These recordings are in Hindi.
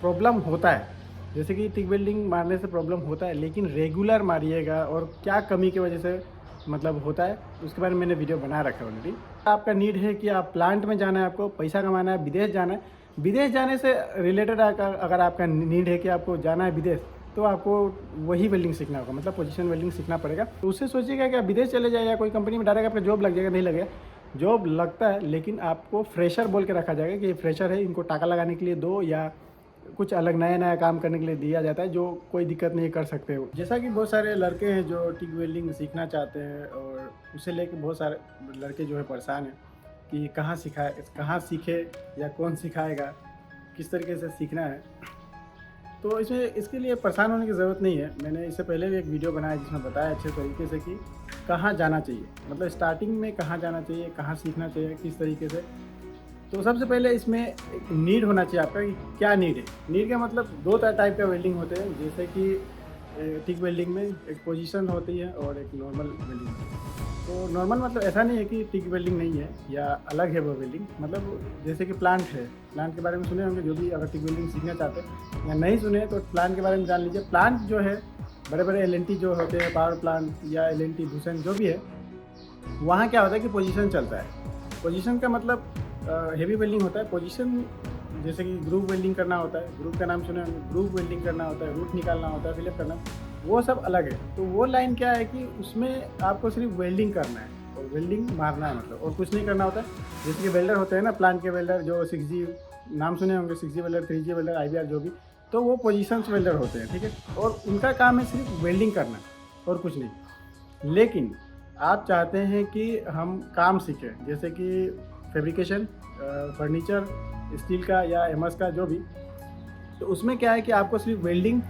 प्रॉब्लम होता है, जैसे कि टिक वेल्डिंग मारने से प्रॉब्लम होता है, लेकिन रेगुलर मारिएगा और क्या कमी की वजह से मतलब होता है उसके बारे में मैंने वीडियो बना रखा है ऑलरेडी। आपका नीड है कि आप प्लांट में जाना है, आपको पैसा कमाना है, विदेश जाना है, विदेश जाने से रिलेटेड अगर आपका नीड है कि आपको जाना है विदेश, तो आपको वही वेल्डिंग सीखना होगा, मतलब पोजीशन वेल्डिंग सीखना पड़ेगा। तो उससे सोचिएगा कि आप विदेश चले जाए या कोई कंपनी में डायरेक्ट आपका जॉब लग जाएगा, नहीं लगेगा। जॉब लगता है लेकिन आपको फ्रेशर बोल के रखा जाएगा कि ये फ्रेशर है, इनको टाका लगाने के लिए दो या कुछ अलग नया नया काम करने के लिए दिया जाता है, जो कोई दिक्कत नहीं कर सकते हो। जैसा कि बहुत सारे लड़के हैं जो टिक वेल्डिंग सीखना चाहते हैं और उसे लेकर बहुत सारे लड़के जो है परेशान हैं कि कहाँ सीखे या कौन सिखाएगा, किस तरीके से सीखना है। तो इसके लिए परेशान होने की ज़रूरत नहीं है। मैंने इससे पहले भी एक वीडियो बनाया जिसमें बताया अच्छे तरीके से कि कहाँ जाना चाहिए, मतलब स्टार्टिंग में कहाँ जाना चाहिए, कहाँ सीखना चाहिए, किस तरीके से। तो सबसे पहले इसमें एक नीड होना चाहिए आपका कि क्या नीड है। नीड का मतलब दो टाइप का वेल्डिंग होते हैं, जैसे कि टिक वेल्डिंग में एक पोजीशन होती है और एक नॉर्मल वेल्डिंग होती है। तो नॉर्मल मतलब ऐसा नहीं है कि टिक वेल्डिंग नहीं है या अलग है वो वेल्डिंग, मतलब जैसे कि प्लांट है, प्लांट के बारे में सुने होंगे जो भी अगर टिक वेल्डिंग सीखना चाहते हैं, या नहीं सुने तो प्लांट के बारे में जान लीजिए। प्लांट जो है बड़े बड़े एल जो होते हैं, पावर प्लांट या एल भूषण जो भी है, वहाँ क्या होता है कि पोजीशन चलता है। पोजीशन का मतलब हेवी वेल्डिंग होता है। पोजीशन जैसे कि ग्रूव वेल्डिंग करना होता है, ग्रूव का नाम सुने होंगे, ग्रूव वेल्डिंग करना होता है, रूट निकालना होता है, फिलअप करना, वो सब अलग है। तो वो लाइन क्या है कि उसमें आपको सिर्फ वेल्डिंग करना है और वेल्डिंग मारना है, मतलब और कुछ नहीं करना होता है। जैसे कि वेल्डर होते हैं ना, प्लांट के वेल्डर जो 6G नाम सुने होंगे, 6G welder, 3G welder, IBR जो भी, तो वो पोजीशंस वेल्डर होते हैं, ठीक है। और उनका काम है सिर्फ वेल्डिंग करना और कुछ नहीं। लेकिन आप चाहते हैं कि हम काम सीखें, जैसे कि फैब्रिकेशन, फर्नीचर, स्टील का या एमएस का जो भी, तो उसमें क्या है कि आपको सिर्फ वेल्डिंग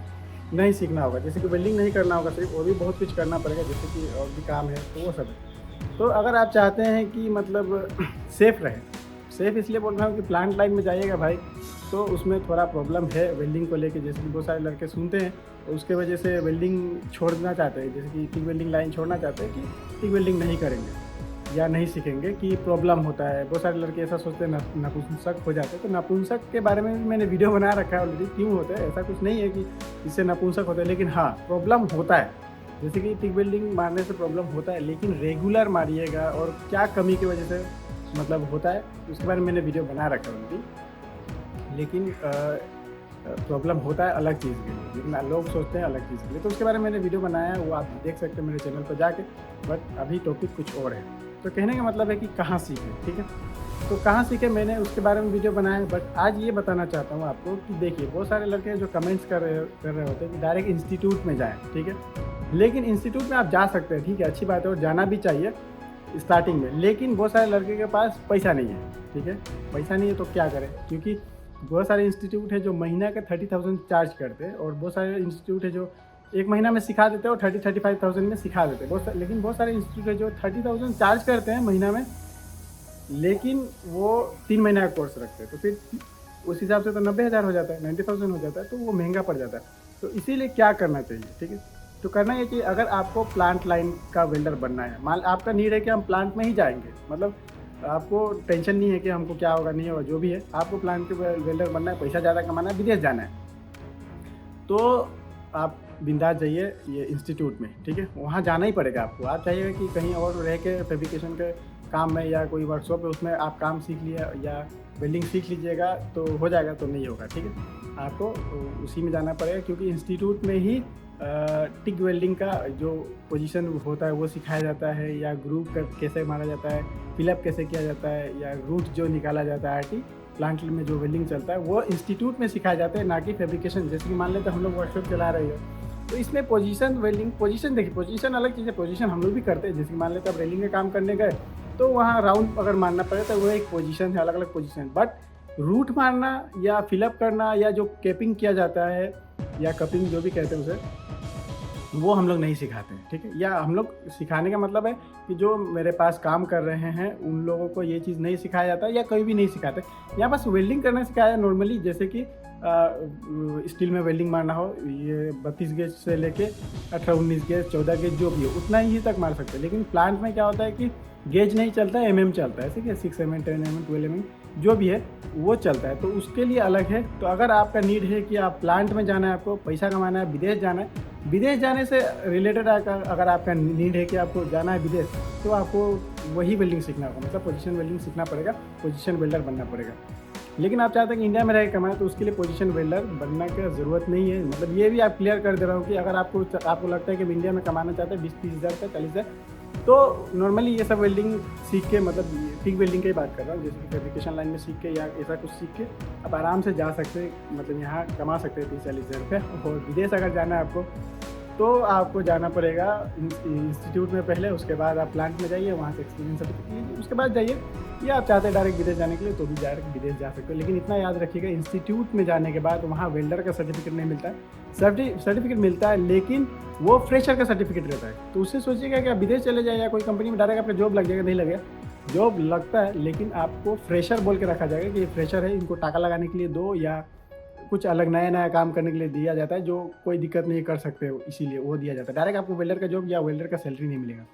नहीं सीखना होगा, जैसे कि वेल्डिंग नहीं करना होगा सिर्फ, और भी बहुत कुछ करना पड़ेगा, जैसे कि और भी काम है, तो वो सब है। तो अगर आप चाहते हैं कि मतलब सेफ़ रहे, सेफ़ इसलिए बोल रहा हूँ कि प्लांट लाइन में जाइएगा भाई, तो उसमें थोड़ा प्रॉब्लम है वेल्डिंग को लेके, जैसे कि बहुत सारे लड़के सुनते हैं तो उसके वजह से वेल्डिंग छोड़ना चाहते हैं, जैसे कि टिक वेल्डिंग लाइन छोड़ना चाहते हैं कि टिक वेल्डिंग नहीं करेंगे या नहीं सीखेंगे कि प्रॉब्लम होता है। बहुत सारे लड़के ऐसा सोचते हैं, नपुंसक हो जाते हैं। तो नपुंसक के बारे में भी मैंने वीडियो बना रखा है ऑलरेडी, क्यों होता है, ऐसा कुछ नहीं है कि इससे नपुंसक होता है, लेकिन हाँ प्रॉब्लम होता है। जैसे कि टिक वेल्डिंग मारने से प्रॉब्लम होता है, लेकिन रेगुलर मारिएगा और क्या कमी की वजह से मतलब होता है उसके बारे में मैंने वीडियो बना रखा है ऑलरेडी। लेकिन प्रॉब्लम होता है अलग चीज़ के लिए, लेकिन लोग सोचते हैं अलग चीज़ के लिए। तो उसके बारे में मैंने वीडियो बनाया है, वो आप देख सकते हैं मेरे चैनल पर जाके। बट अभी टॉपिक कुछ और है। तो कहने का मतलब है कि कहाँ सीखें, ठीक है। तो कहाँ सीखें मैंने उसके बारे में वीडियो बनाया है। बट आज ये बताना चाहता हूँ आपको कि देखिए, बहुत सारे लड़के हैं जो कमेंट्स कर रहे होते हैं कि डायरेक्ट इंस्टीट्यूट में जाएँ, ठीक है। लेकिन इंस्टीट्यूट में आप जा सकते हैं, ठीक है, अच्छी बात है, और जाना भी चाहिए स्टार्टिंग में। लेकिन बहुत सारे लड़के के पास पैसा नहीं है, ठीक है। पैसा नहीं है तो क्या करें, क्योंकि बहुत सारे इंस्टीट्यूट है जो महीना का 30,000 चार्ज करते हैं, और बहुत सारे इंस्टीट्यूट है जो एक महीना में सिखा देते हैं और 35,000 में सिखा देते हैं। लेकिन बहुत सारे इंस्टीट्यूट है जो 30,000 चार्ज करते हैं महीना में, लेकिन वो 3 महीना का कोर्स रखते हैं। तो फिर उस हिसाब से तो 90,000 हो जाता है, 90,000 हो जाता है, तो वो महंगा पड़ जाता है। तो इसीलिए क्या करना चाहिए, ठीक है। तो करना ये चाहिए, अगर आपको प्लांट लाइन का वेल्डर बनना है, मान आपका नीड है कि हम प्लांट में ही जाएंगे, मतलब आपको टेंशन नहीं है कि हमको क्या होगा नहीं होगा, जो भी है, आपको प्लांट के वेल्डर बनना है, पैसा ज़्यादा कमाना है, विदेश जाना है, तो आप बिंदास जाइए ये इंस्टीट्यूट में, ठीक है। वहाँ जाना ही पड़ेगा आपको। आप चाहिए कि कहीं और रह के फैब्रिकेशन के काम में या कोई वर्कशॉप है उसमें आप काम सीख लिया या वेल्डिंग सीख लीजिएगा तो हो जाएगा, तो नहीं होगा, ठीक है। आपको उसी में जाना पड़ेगा, क्योंकि इंस्टीट्यूट में ही टिक वेल्डिंग का जो पोजीशन होता है वो सिखाया जाता है, या ग्रूव कैसे मारा जाता है, फिलअप कैसे किया जाता है, या रूट जो निकाला जाता है आरटी प्लांट में जो वेल्डिंग चलता है, वो इंस्टीट्यूट में सिखाया जाता है, ना कि फैब्रिकेशन। जैसे कि मान लेते हम लोग वर्कशॉप चला रहे हैं, तो इसमें पोजीशन वेल्डिंग, पोजीशन देखिए, पोजीशन अलग चीज़ है, पोजीशन हम लोग भी करते हैं। जैसे कि मान लेते आप रेलिंग का काम करने गए तो वहाँ राउंड अगर मारना पड़े तो वो एक पोजीशन है, अलग अलग पोजीशन। बट रूट मारना या फिलअप करना या जो कैपिंग किया जाता है या कपिंग जो भी कहते हैं उसे, वो हम लोग नहीं सिखाते हैं, ठीक है। या हम लोग सिखाने का मतलब है कि जो मेरे पास काम कर रहे हैं उन लोगों को ये चीज़ नहीं सिखाया जाता या कोई भी नहीं सिखाते। यहाँ बस वेल्डिंग करना सिखाया नॉर्मली, जैसे कि स्टील में वेल्डिंग मारना हो, ये 32 गेज से लेके 18-19 गेज 14 गेज जो भी हो उतना ही तक मार सकते हैं। लेकिन प्लांट में क्या होता है कि गेज नहीं चलता है, mm चलता है, ठीक है। 6 mm 10 mm 12 mm जो भी है वो चलता है, तो उसके लिए अलग है। तो अगर आपका नीड है कि आप प्लांट में जाना है, आपको पैसा कमाना है, विदेश जाना है, विदेश जाने से रिलेटेड अगर आपका नीड है कि आपको जाना है विदेश, तो आपको वही वेल्डिंग सीखना होगा, मतलब पोजीशन वेल्डिंग सीखना पड़ेगा, पोजीशन वेल्डर बनना पड़ेगा। लेकिन आप चाहते हैं कि इंडिया में रह के कमाएं, तो उसके लिए पोजीशन वेल्डर बनने की ज़रूरत नहीं है। मतलब ये भी आप क्लियर कर दे रहा हूँ कि अगर आपको लगता है कि इंडिया में कमाना चाहते हैं 20-30 हज़ार रुपये, 40 हज़ार, तो नॉर्मली ये सब वेल्डिंग सीख के, मतलब टिक वेल्डिंग की बात कर रहा हूँ, जैसे कि फैब्रिकेशन लाइन में सीख के या ऐसा कुछ सीख के आप आराम से जा सकते हैं, मतलब यहाँ कमा सकते हैं 30-40 हज़ार रुपये। और विदेश अगर जाना है आपको, तो आपको जाना पड़ेगा इंस्टीट्यूट में पहले, उसके बाद आप प्लांट में जाइए, वहाँ से एक्सपीरियंस सर्टिफिकेट लीजिए, उसके बाद जाइए। या आप चाहते हैं डायरेक्ट विदेश जाने के लिए, तो भी डायरेक्ट विदेश जा सकते हो। लेकिन इतना याद रखिएगा, इंस्टीट्यूट में जाने के बाद वहाँ वेल्डर का सर्टिफिकेट नहीं मिलता है, सर्टिफिकेट मिलता है, लेकिन वो फ्रेशर का सर्टिफिकेट रहता है। तो उससे सोचिएगा कि आप विदेश चले जाए या कोई कंपनी में डायरेक्ट आपका जॉब लग जाएगा, नहीं लगेगा, जॉब लगता है, लेकिन आपको फ्रेशर बोल के रखा जाएगा कि ये फ्रेशर है, इनको टाका लगाने के लिए दो, या कुछ अलग नया काम करने के लिए दिया जाता है, जो कोई दिक्कत नहीं कर सकते हो, इसीलिए वो दिया जाता है। डायरेक्ट आपको वेल्डर का जॉब या वेल्डर का सैलरी नहीं मिलेगा।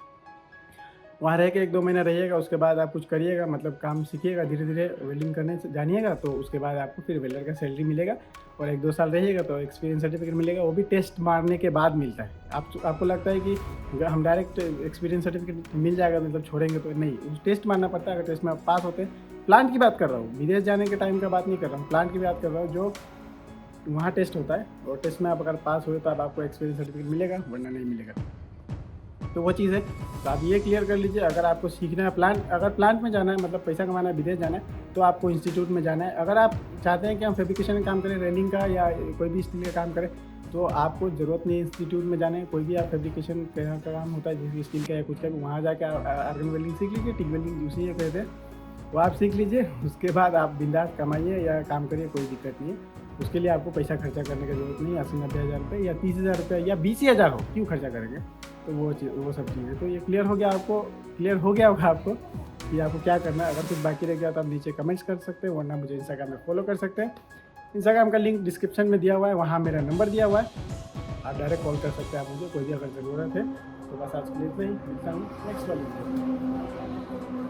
वहाँ रह के 1-2 महीना रहिएगा, उसके बाद आप कुछ करिएगा, मतलब काम सीखिएगा, धीरे धीरे वेल्डिंग करने से जानिएगा, तो उसके बाद आपको फिर वेल्डर का सैलरी मिलेगा। और 1-2 साल रहिएगा तो एक्सपीरियंस सर्टिफिकेट मिलेगा, वो भी टेस्ट मारने के बाद मिलता है। आपको लगता है कि हम डायरेक्ट एक्सपीरियंस सर्टिफिकेट मिल जाएगा, मतलब छोड़ेंगे, तो नहीं, उस टेस्ट मारना पड़ता है। अगर टेस्ट में आप पास होते हैं, प्लांट की बात कर रहा हूँ, विदेश जाने के टाइम का बात नहीं कर रहा हूँ, प्लांट की बात कर रहा हूँ, जो वहाँ टेस्ट होता है, और टेस्ट में आप अगर पास हुए तो आपको एक्सपीरियंस सर्टिफिकेट मिलेगा, वरना नहीं मिलेगा। तो वो चीज़ है, तो आप ये क्लियर कर लीजिए। अगर आपको सीखना है अगर प्लांट में जाना है, मतलब पैसा कमाना है, विदेश जाना है, तो आपको इंस्टीट्यूट में जाना है। अगर आप चाहते हैं कि हम फैब्रिकेशन का काम करें, रेलिंग का या कोई भी स्टील का काम करें, तो आपको ज़रूरत नहीं है इंस्टीट्यूट में जाने। कोई भी आप फैब्रिकेशन का काम होता है, जैसे स्टील का या कुछ का, वहाँ जाकर आर्गन वेल्डिंग सीख लीजिए, टिक वेल्डिंग उसी ये कहते हैं, वो आप सीख लीजिए। उसके बाद आप बिंदास कमाइए या काम करिए, कोई दिक्कत नहीं है। उसके लिए आपको पैसा खर्चा करने की ज़रूरत नहीं है। 80-90 हज़ार रुपये या 30 हज़ार रुपये या 20 हज़ार हो, क्यों खर्चा करेंगे? तो वो सब चीज़ें, तो ये क्लियर हो गया होगा आपको कि आपको क्या करना है। अगर कुछ बाकी रह गया तो आप नीचे कमेंट्स कर सकते हैं, वरना मुझे इंस्टाग्राम में फॉलो कर सकते हैं। इंस्टाग्राम का लिंक डिस्क्रिप्शन में दिया हुआ है, वहाँ मेरा नंबर दिया हुआ है, आप डायरेक्ट कॉल कर सकते हैं आप मुझे, कोई भी अगर ज़रूरत है। तो बस आज के लिए इतना ही, मिलता हूँ नेक्स्ट वाले।